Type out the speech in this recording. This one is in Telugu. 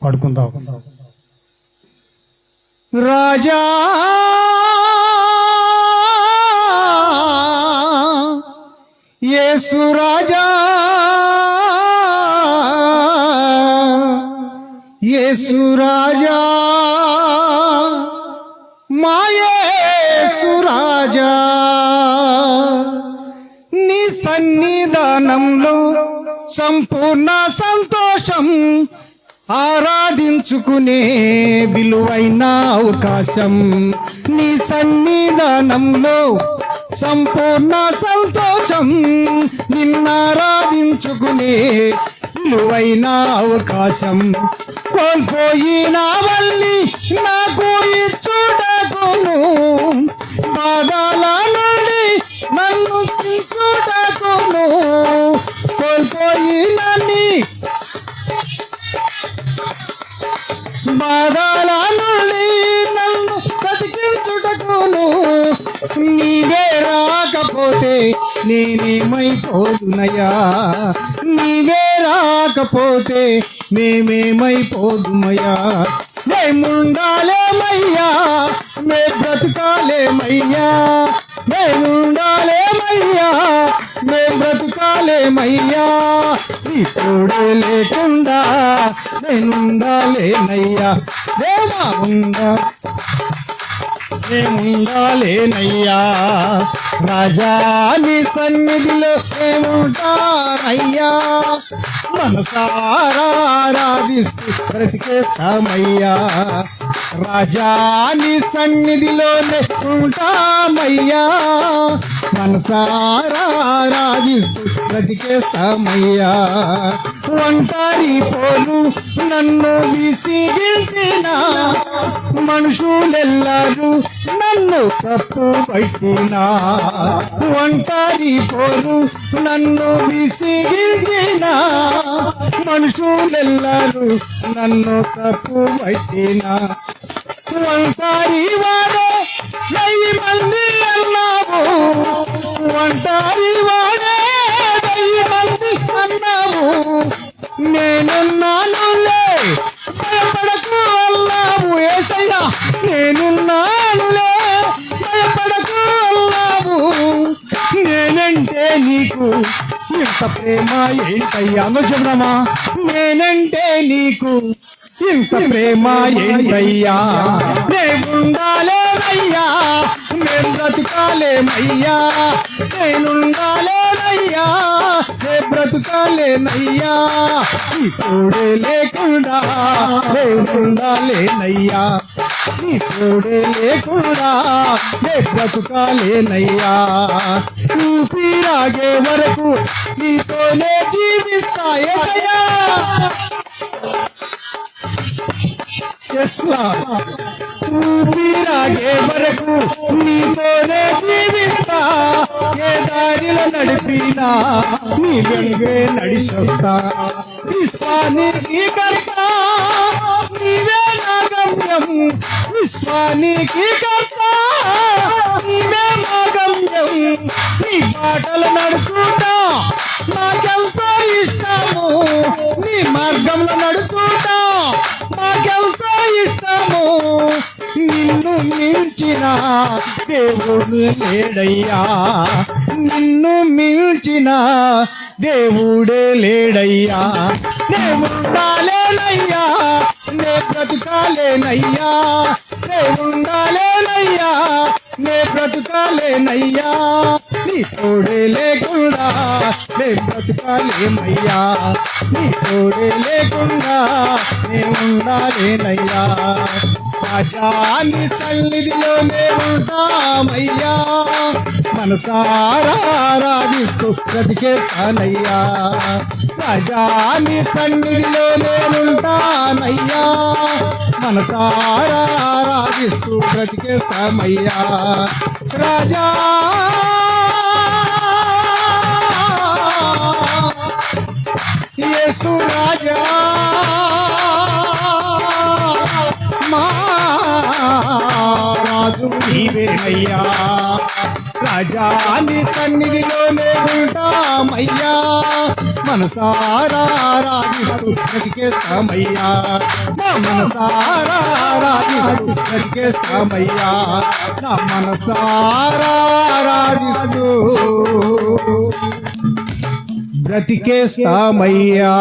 పడుకుందాం. రాజా యేసు రాజా, యేసు రాజా, మా యేసు రాజా, నీ సన్నిధానంలో సంపూర్ణ సంతోషం, ఆరాధించుకునే విలువైన అవకాశం. నీ సన్నిధానంలో సంపూర్ణ సంతోషం, నిన్నారాధించుకునే విలువైన అవకాశం. కోల్పోయిన వల్లి నాకు ఇచ్చుటకును, బాధల నుండి నన్ను తీసుటకును, కోల్పోయిన బాధల నుండి నన్ను బ్రతికించుటకును, నీవే రాకపోతే నేనేమైపోదునయ్యా, నీవే రాకపోతే మేమేమైపోదుమయ్యా. మేముండాలేమయ్యా, మే బ్రతకాలేమయ్యా, మేముండాలేమయ్యా, మే బ్రతకాలేమయ్యా. నీ తోడే లేకుండా నేనుండాలేనయ్యా, దేవా మేముండాలేనయ్యా. రాజా నీ సన్నిధిలో మేముంటానయ్యా, మనసారా ఆరాధిస్తూ బ్రతికేస్తామయ్యా. రాజా నీ సన్నిధిలోనే ఉంటామయ్యా, మనసారా ఆరాధిస్తూ బ్రతికేస్తామయ్యా. ఒంటరి పోలు నన్ను విసిగిల్చిన మనుషులెల్లరూ నన్ను తప్పు పట్టినా, ఒంటరి పోలు నన్ను విసిగిల్చిన మనుషులెల్లరూ నన్ను తప్పు పట్టినా, ఒంటరి వాడే 1000 మంది అన్నావు, ఒంటరి వాడే 1000 మంది అన్నావు, నేనున్నానులే భయపడకు అన్నావు. యేసయ్యా నేనున్నానులే భయపడకు అన్నావు. నేనంటే నీకు ఇంత ప్రేమ ఏంటయ్యా, చెబుదామా? నేనంటే నీకు ఇంత ప్రేమ ఏంటయ్యా. నేనుండాలేనయ్యా, నేను బ్రతుకాలేమయ్యా, నేనుండాలేనయ్యా, నే బ్రతుకాలేనయ్యా. నీ తోడే లేకుండా నేనుండాలేనయ్యా, నీ తోడే లేకుండా నే బ్రతుకాలేనయ్యా. ఊపిరాగే వరకు నీతోనే జీవిస్తాయయ్యా. ఊపిరాగే వరకు నీతోనే జీవిస్తా, ఏ దారిలో నడిపినా నీ వెంగే నడిచొస్తా. విశ్వానికి కర్త నీవే నా గమ్యం, విశ్వానికి కర్త నీవే నా గమ్యం. నీ బాటలు నడుచుకుంటా నాకెంతో ఇష్టము, నీ మార్గంలో నడుచుకుంటా నాకెంతో ఇష్టము. నిన్ను మించిన దేవుడు లేడయ్యా, నిన్ను మించిన దేవుడే లేడయ్యా. దేవుండాలేనయ్యా, నే బ్రతుకాలేనయ్యా, దేవుండాలేనయ్యా, నే బ్రతుకాలేనయ్యా. నీ తోడే లేకుండా నే బ్రతుకాలేమయ్యా, నీ తోడే లేకుండా నే ఉండాలేనయ్యా. రాజా నీ సన్నిధిలోనే ఉంటామయ్యా, మనసారా ఆరాధిస్తూ బ్రతికేస్తానయ్యా. రాజా నీ సన్నిధిలోనే ఉంటానయ్యా, మనసారా ఆరాధిస్తూ బ్రతికేస్తామయ్యా. రాజా యేసు రాజా, మా రాజు నీవేనయ్యా రాజాని సన్నిధిలోనే ఉంటామయ్యా మనసారా రాజిస్తూ బ్రతికేస్తామయ్యా నా మనసారా రాజిస్తూ బ్రతికేస్తామయ్యా నా మనసారా రాజిస్తూ బ్రతికేస్తామయ్యా